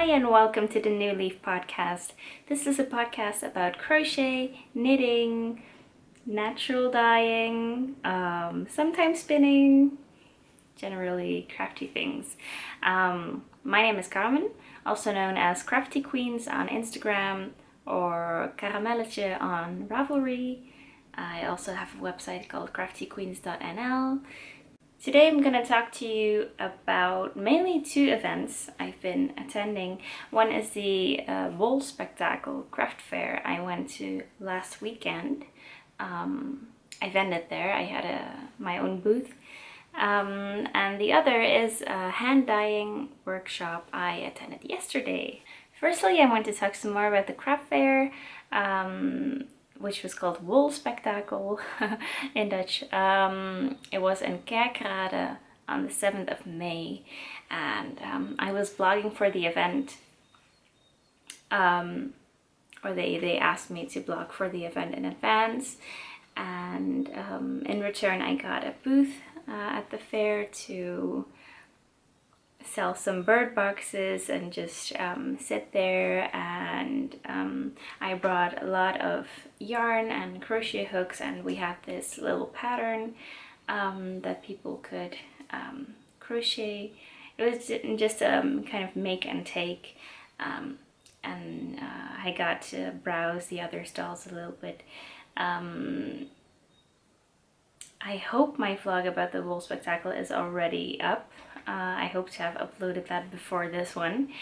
Hi and welcome to the New Leaf podcast. This is a podcast about crochet, knitting, natural dyeing, sometimes spinning, generally crafty things. My name is Carmen, also known as Crafty Queens on Instagram or Caramelletje on Ravelry. I also have a website called craftyqueens.nl. Today I'm going to talk to you about mainly two events I've been attending. One is the Wolspektakel craft fair I went to last weekend. I vended there, I had my own booth. And the other is a hand dyeing workshop I attended yesterday. Firstly, I want to talk some more about the craft fair, which was called Wolspektakel in Dutch. It was in Kerkrade on the 7th of May, and I was blogging for the event, or they asked me to blog for the event in advance, and in return I got a booth at the fair to sell some bird boxes and just sit there, and I brought a lot of yarn and crochet hooks, and we had this little pattern that people could crochet. It was just kind of make and take, and I got to browse the other stalls a little bit. I hope my vlog about the Wolspektakel is already up. I hope to have uploaded that before this one.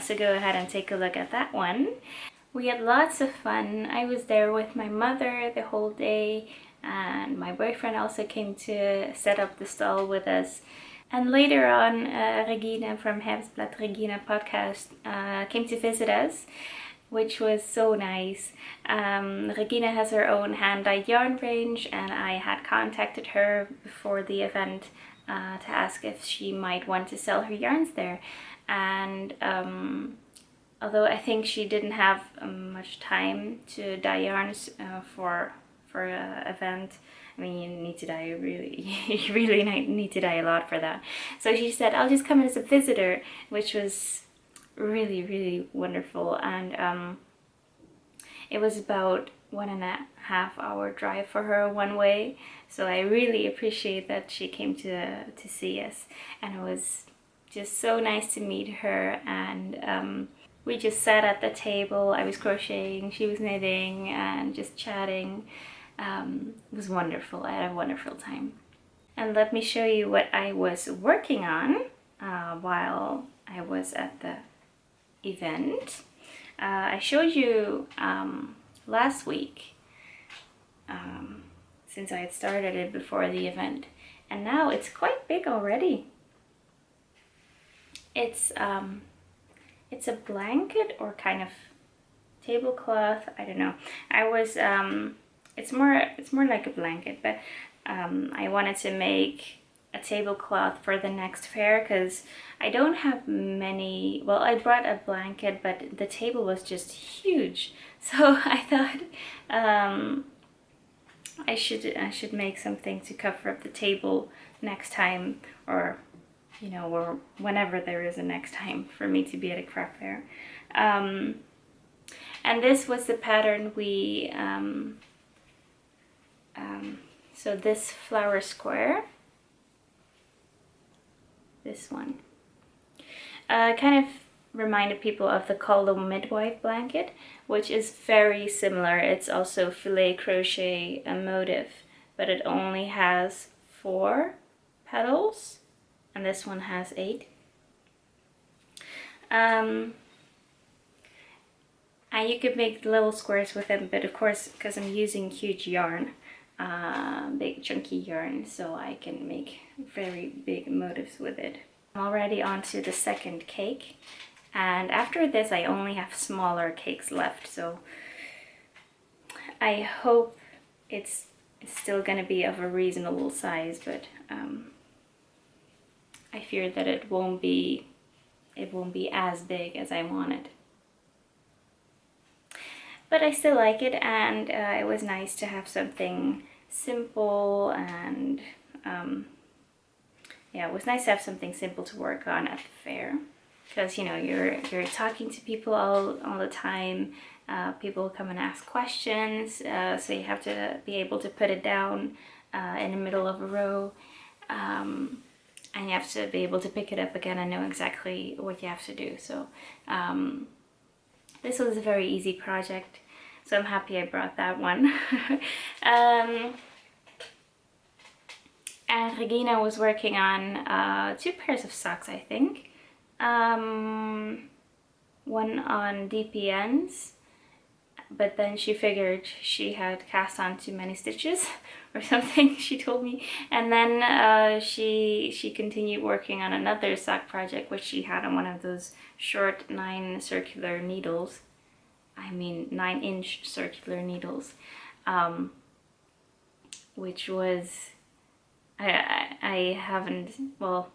So go ahead and take a look at that one. We had lots of fun. I was there with my mother the whole day, and my boyfriend also came to set up the stall with us. And later on, Regina from Herbstblad Regina podcast came to visit us, which was so nice. Regina has her own hand-dyed yarn range, and I had contacted her before the event to ask if she might want to sell her yarns there. And although I think she didn't have much time to dye yarns for an event, I mean, you need to dye you really need to dye a lot for that. So she said, I'll just come as a visitor, which was really wonderful. And it was about 1.5 hour drive for her one way, so I really appreciate that she came to see us, and it was just so nice to meet her. And we just sat at the table. I was crocheting, she was knitting, and just chatting. It was wonderful. I had a wonderful time. And let me show you what I was working on while I was at the event. I showed you last week, since I had started it before the event, and now it's quite big already. It's a blanket or kind of tablecloth. I don't know. It's more like a blanket, but I wanted to make a tablecloth for the next fair because I don't have many. Well, I brought a blanket, but the table was just huge, so I thought I should make something to cover up the table next time, or or whenever there is a next time for me to be at a craft fair. And this was the pattern we so this flower square, this one, kind of reminded people of the Call the Midwife blanket, which is very similar. It's also filet crochet motif, but it only has 4 petals, and this one has 8. And you could make little squares with them, but of course, because I'm using huge yarn, big chunky yarn, so I can make very big motifs with it. I'm already on to the second cake, and after this I only have smaller cakes left, so I hope it's still gonna be of a reasonable size, but I fear that it won't be as big as I want it. But I still like it, and it was nice to have something simple, and yeah, it was nice to have something simple to work on at the fair, because you know you're talking to people all the time. People come and ask questions, so you have to be able to put it down in the middle of a row, and you have to be able to pick it up again and know exactly what you have to do. So this was a very easy project, so I'm happy I brought that one. And Regina was working on 2 pairs of socks, I think. One on DPNs, but then she figured she had cast on too many stitches or something, she told me. And then she continued working on another sock project, which she had on one of those short 9 circular needles. I mean 9-inch circular needles, which was, I haven't, well,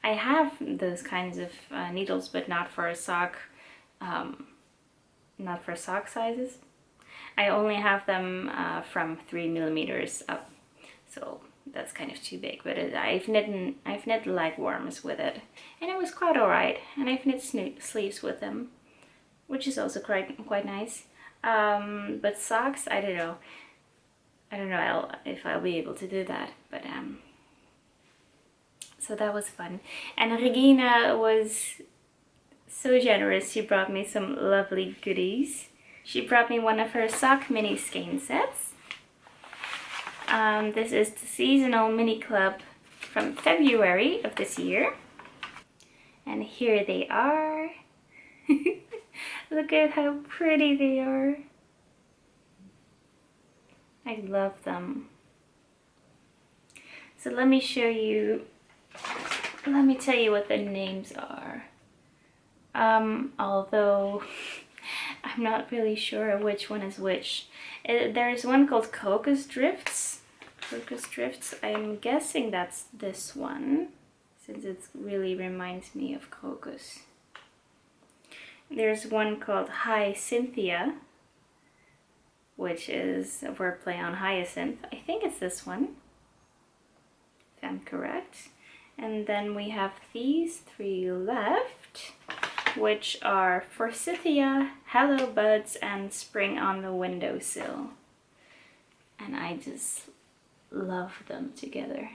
I have those kinds of needles, but not for a sock, not for sock sizes. I only have them from 3mm up, so that's kind of too big. But I've knit leg warmers with it, and it was quite alright. And I've knit sleeves with them, which is also quite nice. But socks, I don't know if I'll be able to do that. But so that was fun. And Regina was so generous. She brought me some lovely goodies. She brought me one of her sock mini skein sets. This is the seasonal mini club from February of this year. And here they are. Look at how pretty they are. I love them. So let me show you, let me tell you what the names are. Although I'm not really sure which one is which. There's one called Crocus Drifts. Crocus Drifts. I'm guessing that's this one, since it really reminds me of crocus. There's one called Hi Cynthia, which is a wordplay on hyacinth. I think it's this one, if I'm correct. And then we have these 3 left, which are Forsythia, Hello Buds, and Spring on the Windowsill. And I just love them together.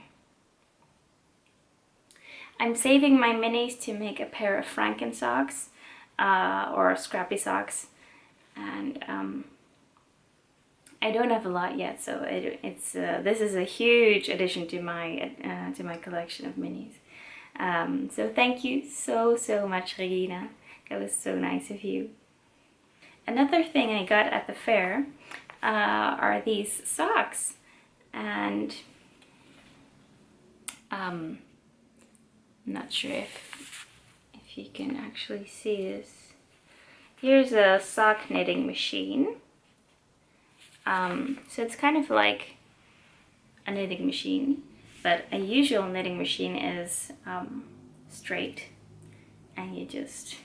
I'm saving my minis to make a pair of Franken socks, or scrappy socks, and I don't have a lot yet, so this is a huge addition to my collection of minis. So thank you so much, Regina. That was so nice of you. Another thing I got at the fair are these socks, and I'm not sure if you can actually see this. Here's a sock knitting machine. So it's kind of like a knitting machine, but a usual knitting machine is straight, and you just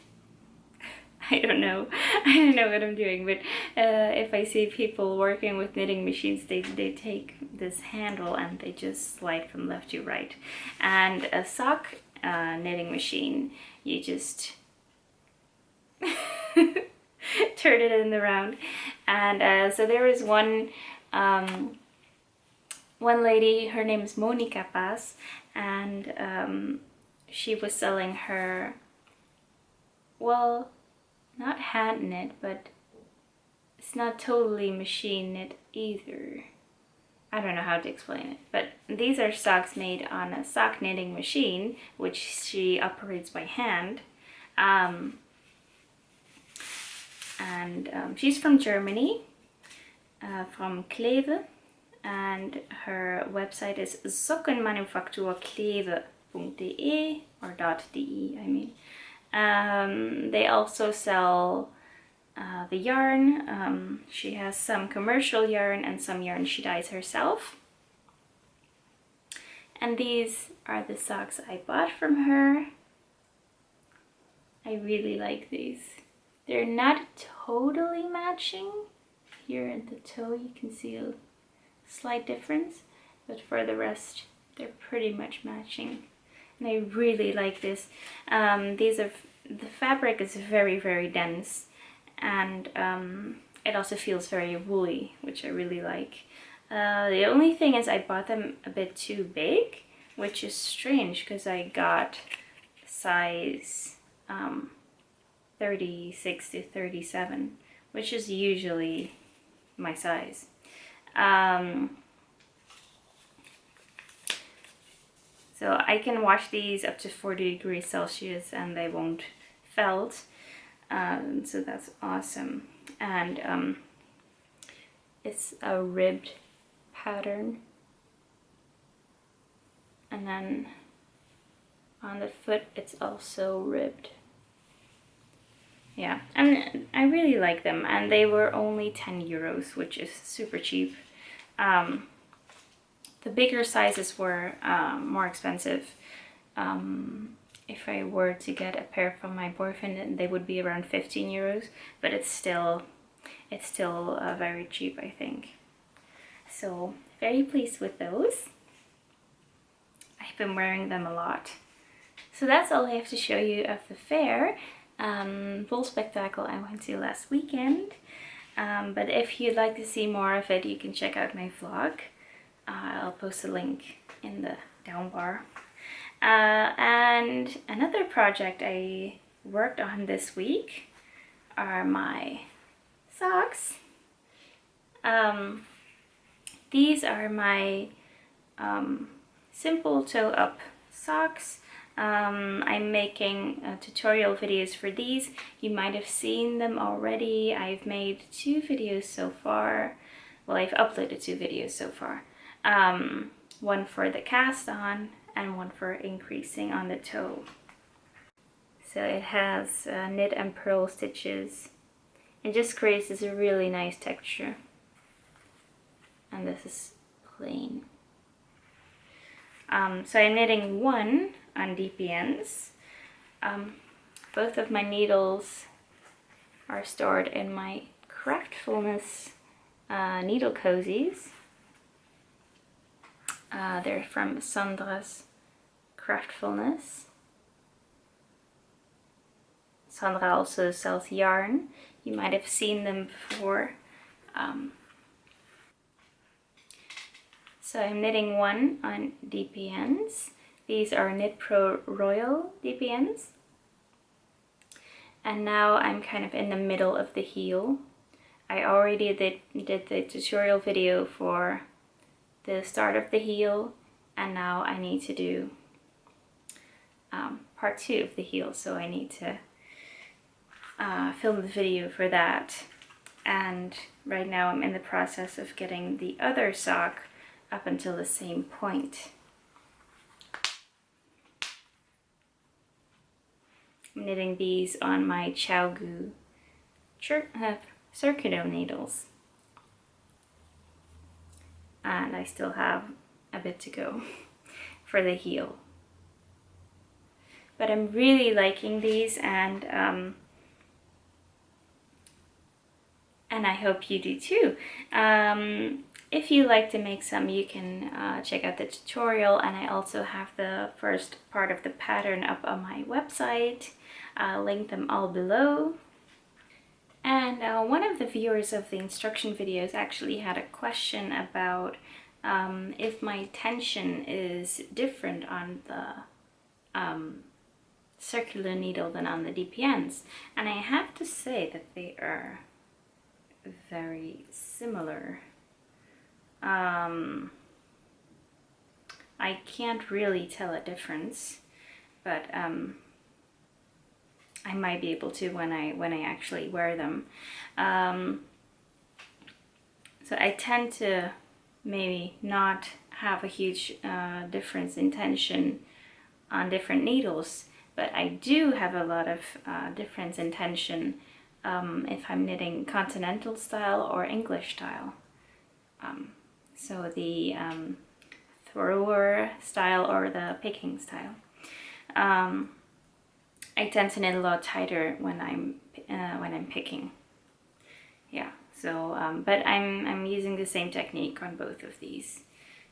I don't know what I'm doing, but if I see people working with knitting machines, they take this handle and they just slide from left to right. And a sock knitting machine, you just turn it in the round. And so there was one lady, her name is Monica Paz, and she was selling her, well, not hand knit, but it's not totally machine knit either. I don't know how to explain it, but these are socks made on a sock knitting machine, which she operates by hand. She's from Germany, from Kleve, and her website is sokkenmanufakturkleve.de or .de, I mean. They also sell the yarn. She has some commercial yarn and some yarn she dyes herself. And these are the socks I bought from her. I really like these. They're not totally matching. Here at the toe you can see a slight difference, but for the rest they're pretty much matching. And I really like this. The fabric is very, very dense, and it also feels very woolly, which I really like. The only thing is I bought them a bit too big, which is strange because I got size 36 to 37, which is usually my size. So I can wash these up to 40 degrees Celsius and they won't felt. So that's awesome. And it's a ribbed pattern. And then on the foot it's also ribbed. Yeah, and I really like them, and they were only 10 euros, which is super cheap. The bigger sizes were more expensive. If I were to get a pair from my boyfriend, they would be around 15 euros, but it's still very cheap, I think. So very pleased with those. I've been wearing them a lot. So that's all I have to show you of the fair. Wolspektakel I went to last weekend, but if you'd like to see more of it, you can check out my vlog. I'll post a link in the down bar. And another project I worked on this week are my socks. These are my simple toe up socks. I'm making tutorial videos for these. You might have seen them already. I've made 2 videos so far. Well, I've uploaded 2 videos so far. One for the cast on and one for increasing on the toe. So it has knit and purl stitches. It just creates this really nice texture. And this is plain. So I'm knitting 1 on DPNs. Both of my needles are stored in my Craftfulness needle cozies. They're from Sandra's Craftfulness. Sandra also sells yarn. You might have seen them before. So I'm knitting 1 on DPNs. These are Knit Pro Royal DPNs. And now I'm kind of in the middle of the heel. I already did the tutorial video for the start of the heel, and now I need to do part 2 of the heel, so I need to film the video for that. And right now I'm in the process of getting the other sock up until the same point. I'm knitting these on my Chowgu circular needles. And I still have a bit to go for the heel. But I'm really liking these, and I hope you do too. If you like to make some, you can check out the tutorial, and I also have the first part of the pattern up on my website. I'll link them all below. And one of the viewers of the instruction videos actually had a question about if my tension is different on circular needle than on the DPNs, and I have to say that they are very similar. I can't really tell a difference, but I might be able to when I actually wear them. So I tend to maybe not have a huge difference in tension on different needles, but I do have a lot of difference in tension if I'm knitting continental style or English style. So the thrower style or the picking style. I tend to knit a lot tighter when I'm picking. Yeah. So, but I'm using the same technique on both of these,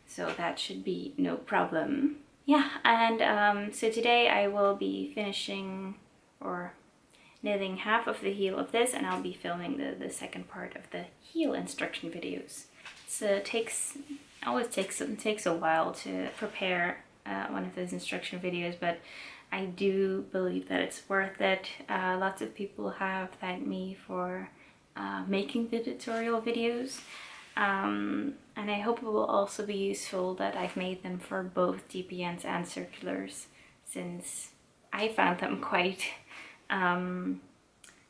so that should be no problem. Yeah, and so today I will be finishing or knitting half of the heel of this, and I'll be filming the second part of the heel instruction videos. So it always takes a while to prepare one of those instruction videos, but I do believe that it's worth it. Lots of people have thanked me for making the tutorial videos, and I hope it will also be useful that I've made them for both DPNs and circulars, since I found them quite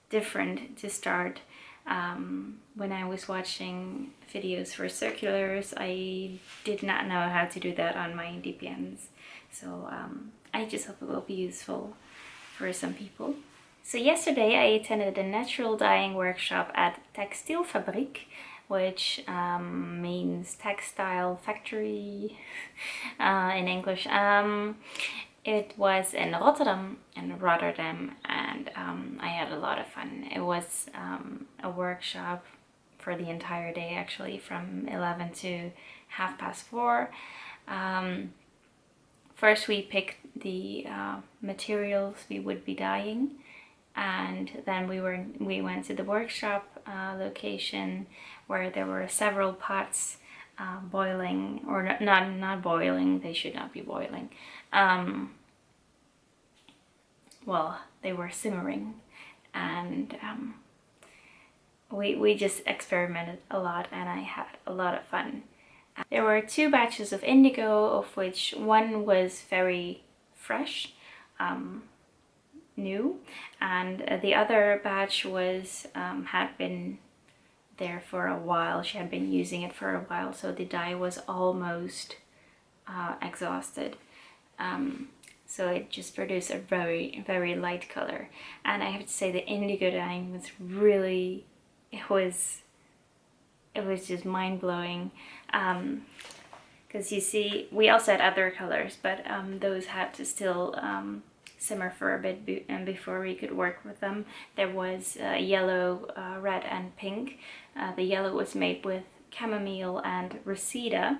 different to start. When I was watching videos for circulars, I did not know how to do that on my DPNs, so I just hope it will be useful for some people. So yesterday I attended a natural dyeing workshop at Textielfabriek, which means textile factory in English. It was in Rotterdam, and I had a lot of fun. It was a workshop for the entire day, actually, from 11 to 4:30. First we picked the materials we would be dyeing, and then we went to the workshop location where there were several pots boiling, or not boiling. They should not be boiling. Well, they were simmering, and we just experimented a lot, and I had a lot of fun. There were 2 batches of indigo, of which one was very fresh, new, and the other batch was had been there for a while. She had been using it for a while, so the dye was almost exhausted. So it just produced a very, very light color. And I have to say the indigo dyeing was really, it was just mind-blowing. Because you see, we also had other colors, but those had to still simmer for a bit before we could work with them. There was yellow, red and pink. The yellow was made with chamomile and reseda.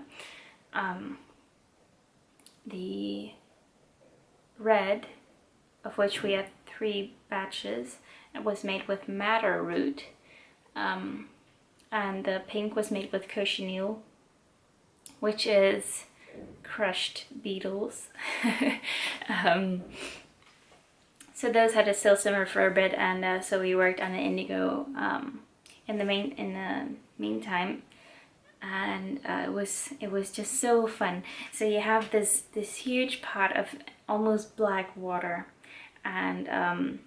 The red, of which we had 3 batches, it was made with madder root, and the pink was made with cochineal, which is crushed beetles. So those had to still simmer for a bit, and so we worked on the indigo in the meantime, and it was just so fun. So you have this huge pot of almost black water, and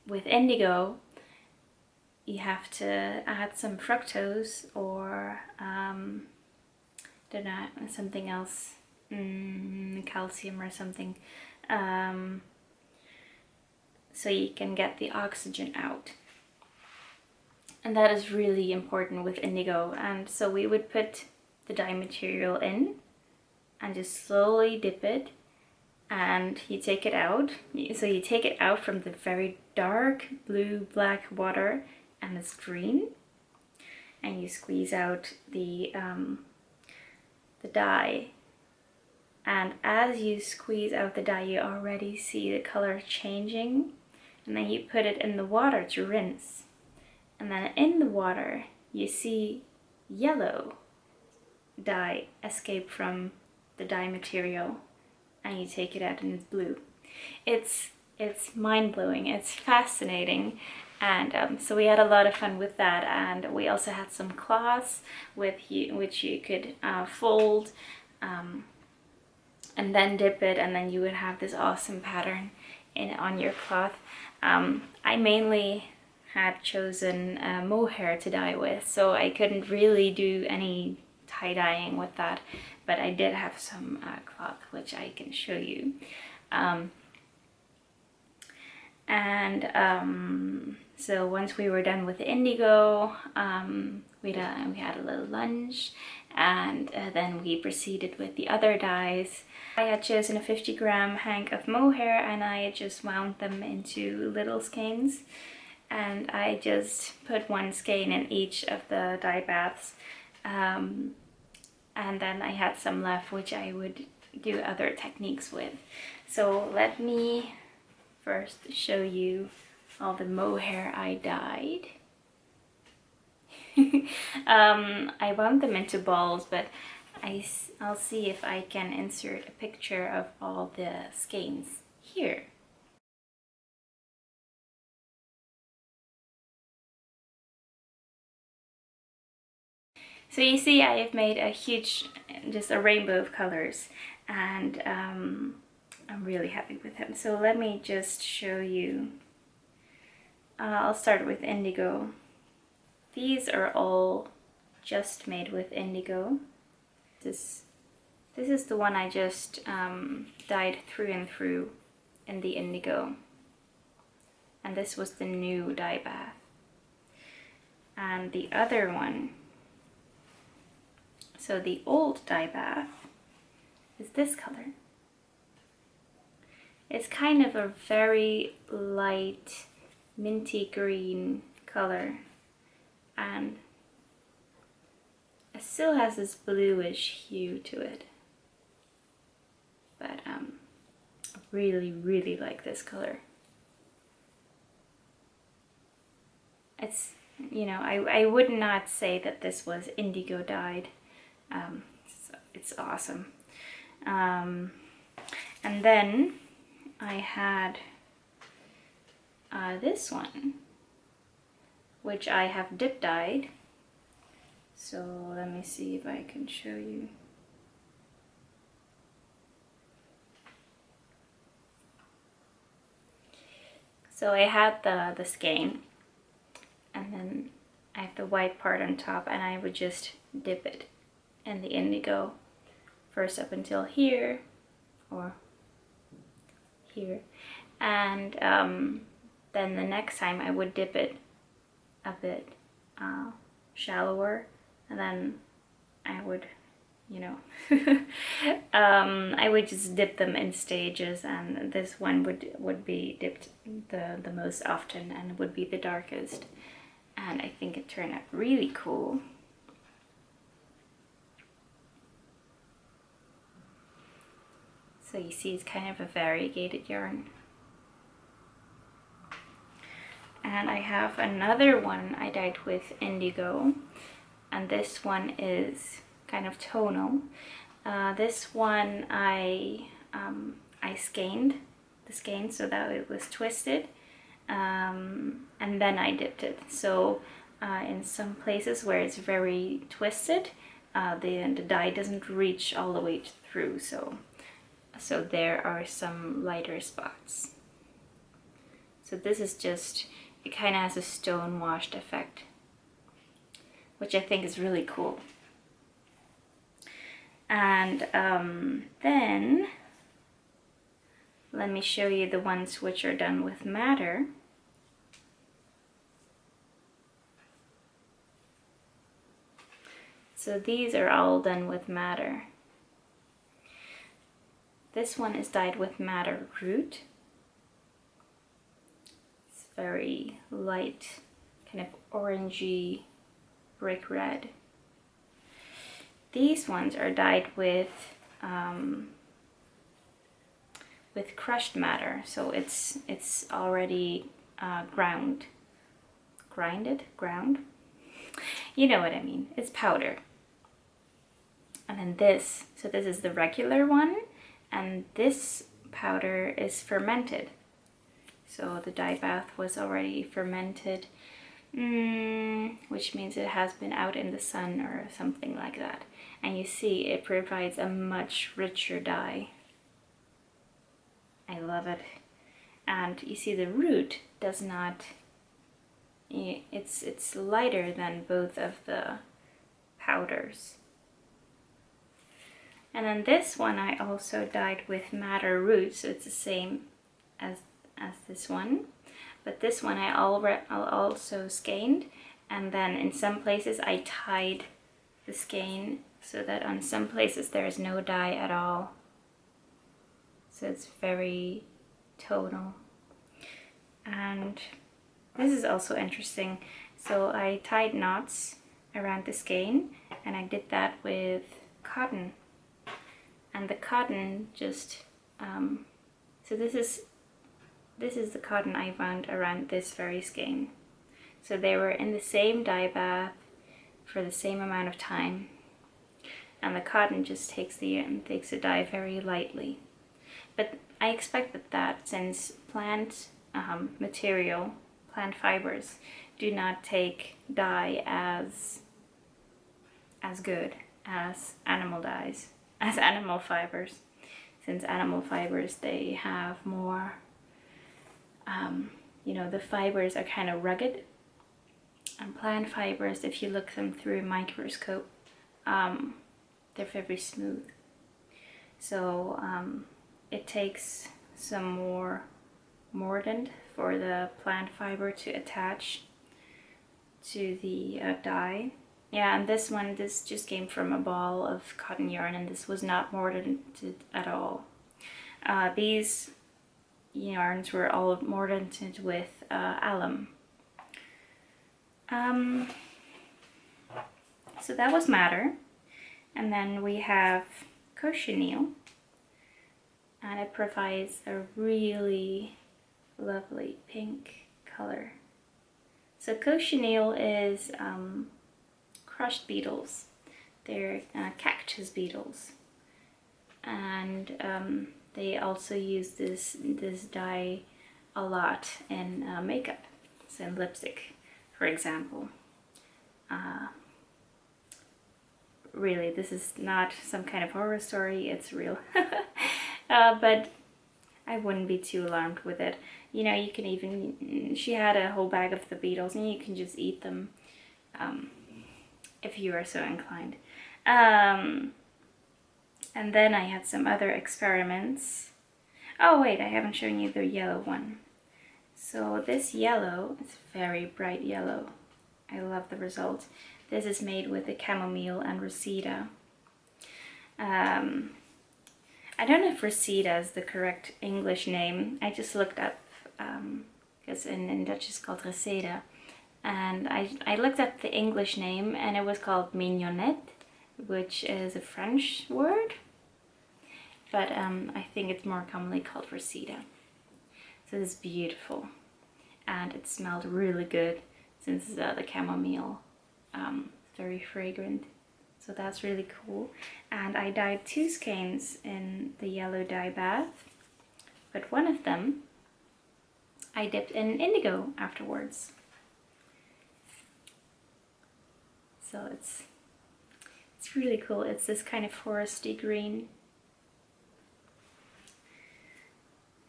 with indigo you have to add some fructose or don't know, something else, calcium or something, so you can get the oxygen out. And that is really important with indigo. And so we would put the dye material in and just slowly dip it, and you take it out. So you take it out from the very dark blue black water, and it's green, and you squeeze out the dye. And as you squeeze out the dye, you already see the color changing, and then you put it in the water to rinse. And then in the water, you see yellow dye escape from the dye material, and you take it out and it's blue. It's mind-blowing, it's fascinating. And so we had a lot of fun with that, and we also had some cloths which you could fold and then dip it, and then you would have this awesome pattern on your cloth. I mainly had chosen mohair to dye with, so I couldn't really do any tie-dyeing with that, but I did have some cloth which I can show you. So once we were done with the indigo, we had a little lunch, and then we proceeded with the other dyes. I had chosen a 50-gram hank of mohair, and I had just wound them into little skeins, and I just put one skein in each of the dye baths, and then I had some left which I would do other techniques with. So let me first show you all the mohair I dyed. I wound them into balls, but I'll see if I can insert a picture of all the skeins here. So you see I have made a huge, just a rainbow of colors, and I'm really happy with them. So let me just show you. I'll start with indigo. These are all just made with indigo. This is the one I just dyed through and through in the indigo. And this was the new dye bath. And the other one, so the old dye bath, is this color. It's kind of a very light minty green color, and it still has this bluish hue to it, but I really like this color. It's, you know, I would not say that this was indigo dyed. It's awesome. And then I had this one, which I have dip dyed. So let me see if I can show you. So I had the skein, and then I have the white part on top, and I would just dip it in the indigo first up until here, or here, and then the next time I would dip it a bit shallower, and then I would, you know, I would just dip them in stages, and this one would be dipped the most often and would be the darkest, and I think it turned out really cool. So you see it's kind of a variegated yarn. And I have another one I dyed with indigo, and this one is kind of tonal. This one I skeined the skein so that it was twisted, and then I dipped it. So in some places where it's very twisted, the dye doesn't reach all the way through, so there are some lighter spots. So this is just, it kind of has a stone washed effect, which I think is really cool. And then let me show you the ones which are done with madder. So these are all done with madder. This one is dyed with madder root. It's very light, kind of orangey brick red. These ones are dyed with crushed madder, so it's already ground. You know what I mean, it's powder. And then this, so this is the regular one, and this powder is fermented. So the dye bath was already fermented, which means it has been out in the sun or something like that. And you see it provides a much richer dye. I love it. And you see the root does not, it's lighter than both of the powders. And then this one I also dyed with madder root, so it's the same as this one. But this one I also skeined, and then in some places I tied the skein so that on some places there is no dye at all. So it's very tonal. And this is also interesting. So I tied knots around the skein, and I did that with cotton. And the cotton just, so this is the cotton I wound around this very skein. So they were in the same dye bath for the same amount of time. And the cotton just takes the dye very lightly. But I expected that since plant material, plant fibers, do not take dye as good as animal dyes, as animal fibers. Since animal fibers, they have more, you know, the fibers are kind of rugged. And plant fibers, if you look them through a microscope, they're very smooth. So it takes some more mordant for the plant fiber to attach to the dye. Yeah, and this just came from a ball of cotton yarn, and this was not mordanted at all. These yarns were all mordanted with alum. So that was madder. And then we have cochineal, and it provides a really lovely pink color. So cochineal is crushed beetles. They're cactus beetles, and they also use this dye a lot in makeup, so in lipstick, for example. Really, this is not some kind of horror story, it's real. But I wouldn't be too alarmed with it. You know, you can even, she had a whole bag of the beetles, and you can just eat them if you are so inclined. And then I had some other experiments. Oh wait, I haven't shown you the yellow one. So this yellow is very bright yellow. I love the result. This is made with the chamomile and reseda. I don't know if reseda is the correct English name. I just looked up, because in Dutch it's called reseda. And I looked up the English name, and it was called mignonette, which is a French word. But I think it's more commonly called reseda. So this is beautiful. And it smelled really good since the chamomile. Very fragrant, so that's really cool. And I dyed 2 skeins in the yellow dye bath, but one of them I dipped in indigo afterwards. So it's really cool. It's this kind of foresty green.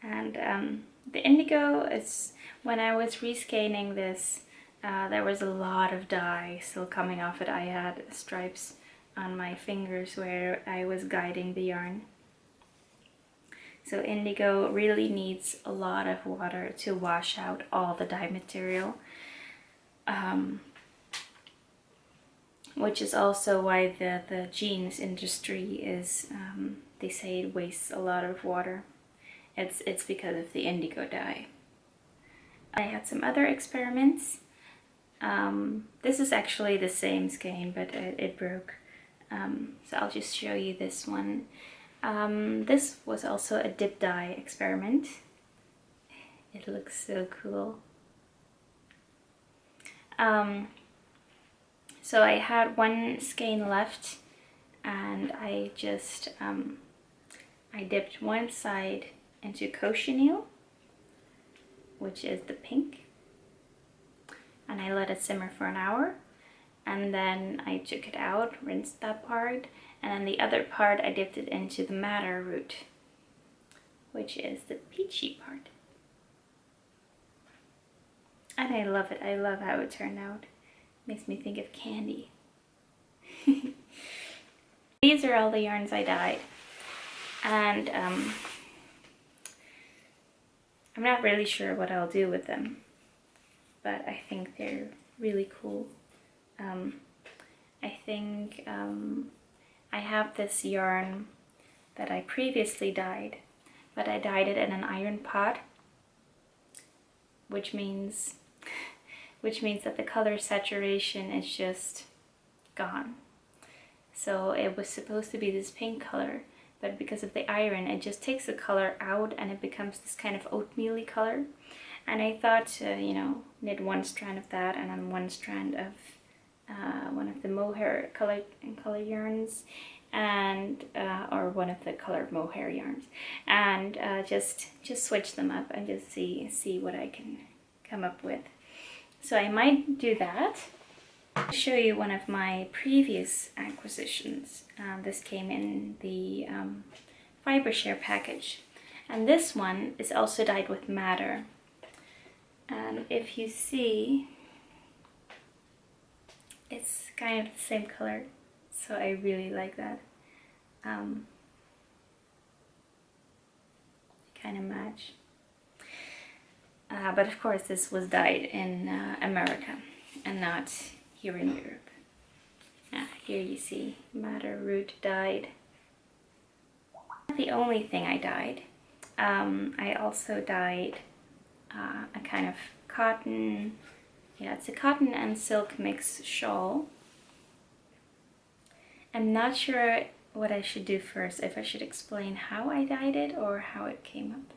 And the indigo is, when I was rescanning this, there was a lot of dye still coming off it. I had stripes on my fingers where I was guiding the yarn. So indigo really needs a lot of water to wash out all the dye material. Which is also why the jeans industry is, they say it wastes a lot of water. It's because of the indigo dye. I had some other experiments. This is actually the same skein, but it broke. So I'll just show you this one. This was also a dip dye experiment. It looks so cool. So I had one skein left, and I just I dipped one side into cochineal, which is the pink, and I let it simmer for an hour, and then I took it out, rinsed that part, and then the other part I dipped it into the madder root, which is the peachy part. And I love it. I love how it turned out. Makes me think of candy. These are all the yarns I dyed, and I'm not really sure what I'll do with them, but I think they're really cool. I think I have this yarn that I previously dyed, but I dyed it in an iron pot, which means that the color saturation is just gone. So it was supposed to be this pink color, but because of the iron, it just takes the color out and it becomes this kind of oatmeal-y color. And I thought to, you know, knit one strand of that and then one strand of one of the mohair color yarns, and or one of the colored mohair yarns, and just switch them up and just see what I can come up with. So I might do that. I'll show you one of my previous acquisitions. This came in the fiber share package, and this one is also dyed with madder. And if you see, it's kind of the same color, so I really like that. Kind of match. But of course this was dyed in America and not here in Europe. Here you see madder root dyed. Not the only thing I dyed. I also dyed a kind of cotton, yeah, it's a cotton and silk mix shawl. I'm not sure what I should do first, if I should explain how I dyed it or how it came up.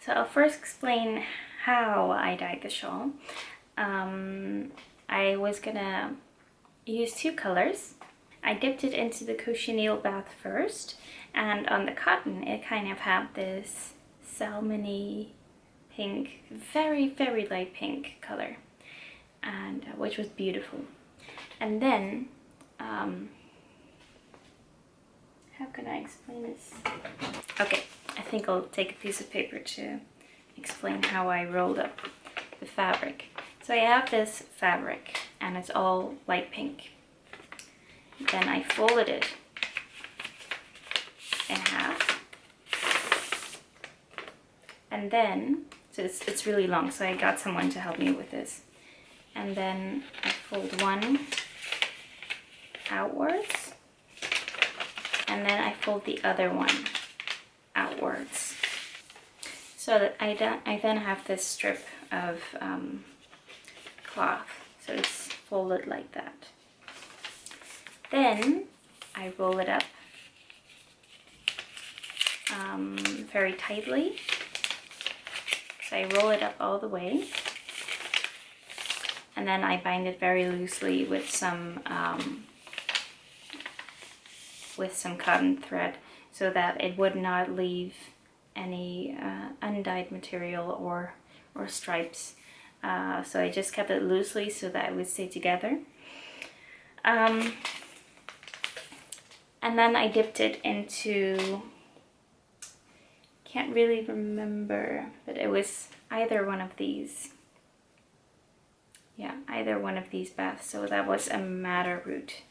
So I'll first explain how I dyed the shawl. I was gonna use two colors. I dipped it into the cochineal bath first, and on the cotton it kind of had this salmony pink, very, very light pink color, and which was beautiful. And then, how can I explain this? Okay, I think I'll take a piece of paper to explain how I rolled up the fabric. So I have this fabric and it's all light pink. Then I folded it in half. And then, so it's really long, so I got someone to help me with this. And then I fold one outwards, and then I fold the other one outwards, so that I then have this strip of cloth, so it's folded like that. Then I roll it up very tightly, so I roll it up all the way, and then I bind it very loosely with some cotton thread, so that it would not leave any undyed material or stripes. So I just kept it loosely so that it would stay together. And then I dipped it into, can't really remember, but it was either one of these. Yeah, either one of these baths. So that was a madder root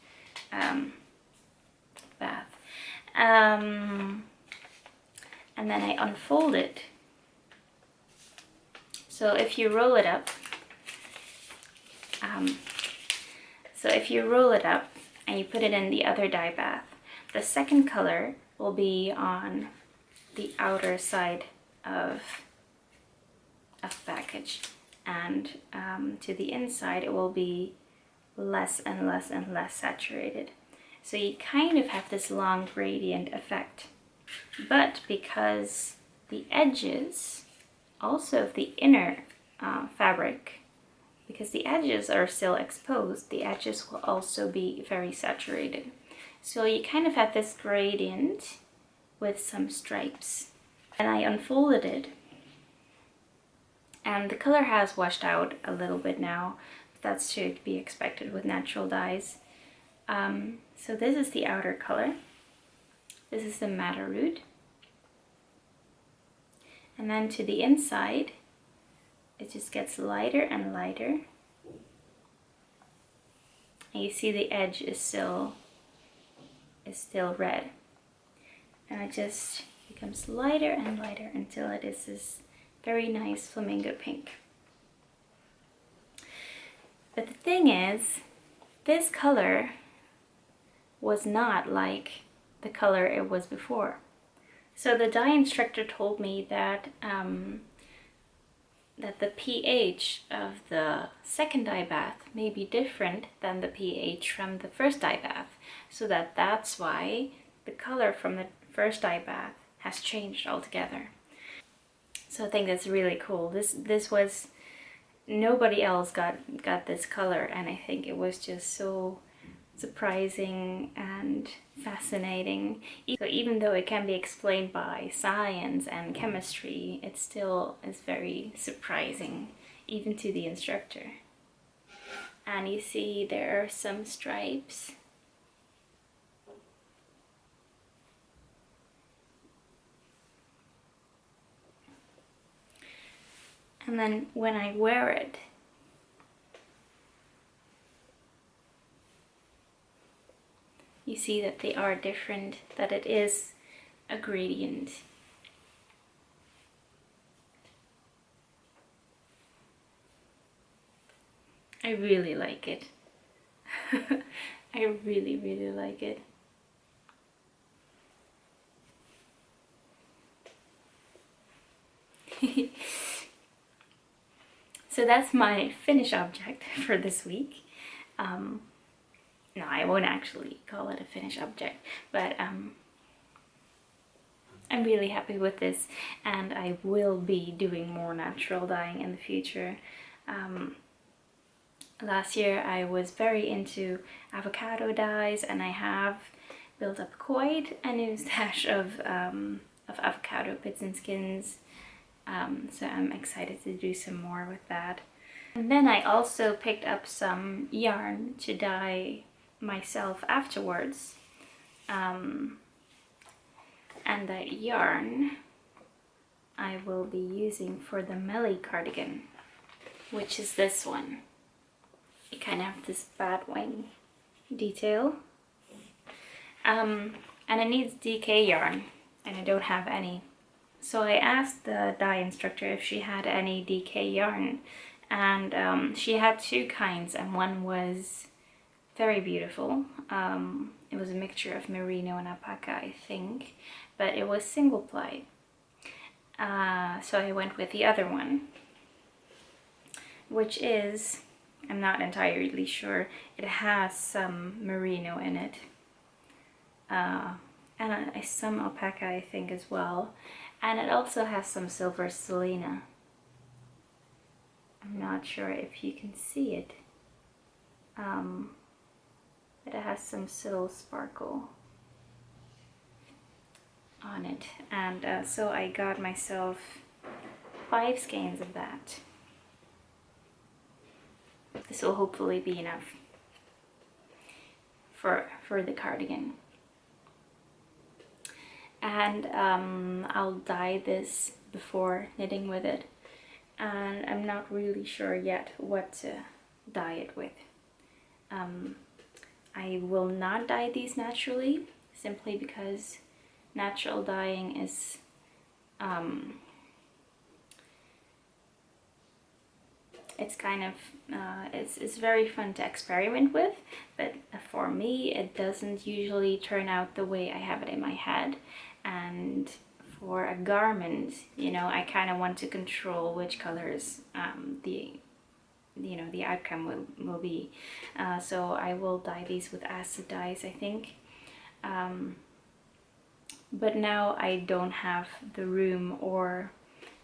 bath. And then I unfold it. So if you roll it up, and you put it in the other dye bath, the second color will be on the outer side of package, and to the inside it will be less and less and less saturated. So you kind of have this long gradient effect. But because the edges, also of the inner fabric, because the edges are still exposed, the edges will also be very saturated. So you kind of have this gradient with some stripes. And I unfolded it, and the color has washed out a little bit now. That's to be expected with natural dyes. So this is the outer color. This is the madder root. And then to the inside, it just gets lighter and lighter. And you see the edge is still red. And it just becomes lighter and lighter until it is this very nice flamingo pink. But the thing is, this color was not like the color it was before. So the dye instructor told me that that the pH of the second dye bath may be different than the pH from the first dye bath, so that's why the color from the first dye bath has changed altogether. So I think that's really cool. This was, nobody else got this color, and I think it was just so surprising and fascinating. So even though it can be explained by science and chemistry, it still is very surprising, even to the instructor. And you see there are some stripes. And then when I wear it, you see that they are different, that it is a gradient. I really like it. I really, really like it. So that's my finish object for this week. No, I won't actually call it a finished object, but I'm really happy with this, and I will be doing more natural dyeing in the future. Last year I was very into avocado dyes, and I have built up quite a new stash of avocado pits and skins. So I'm excited to do some more with that. And then I also picked up some yarn to dye myself afterwards. And that yarn I will be using for the Melly cardigan, which is this one. You kind of have this bat wing detail. And it needs DK yarn, and I don't have any. So I asked the dye instructor if she had any DK yarn, and she had two kinds, and one was very beautiful. It was a mixture of merino and alpaca, I think, but it was single ply. So I went with the other one, which is, I'm not entirely sure, it has some merino in it, and some alpaca, I think, as well. And it also has some silver selena. I'm not sure if you can see it, but it has some subtle sparkle on it. And so I got myself 5 skeins of that. This will hopefully be enough for the cardigan. And I'll dye this before knitting with it, and I'm not really sure yet what to dye it with. I will not dye these naturally, simply because natural dyeing is it's kind of it's very fun to experiment with, but for me it doesn't usually turn out the way I have it in my head. And for a garment, you know, I kind of want to control which colors the outcome will be. So I will dye these with acid dyes, I think. But now I don't have the room or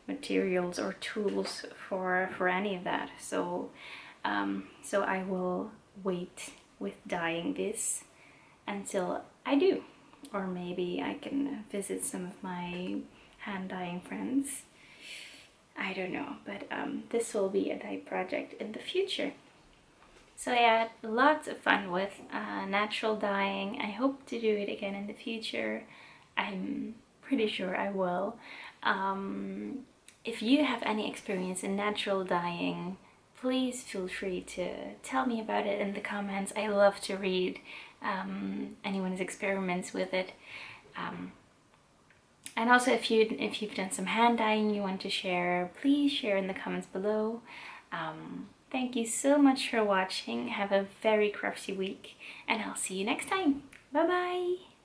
materials or tools for any of that. So I will wait with dyeing this until I do. or maybe I can visit some of my hand dyeing friends. I don't know, but this will be a dye project in the future. So I had lots of fun with natural dyeing. I hope to do it again in the future. I'm pretty sure I will. If you have any experience in natural dyeing, please feel free to tell me about it in the comments. I love to read anyone's experiments with it. And also if you've done some hand dyeing you want to share, please share in the comments below. Thank you so much for watching. Have a very crafty week, and I'll see you next time. Bye bye!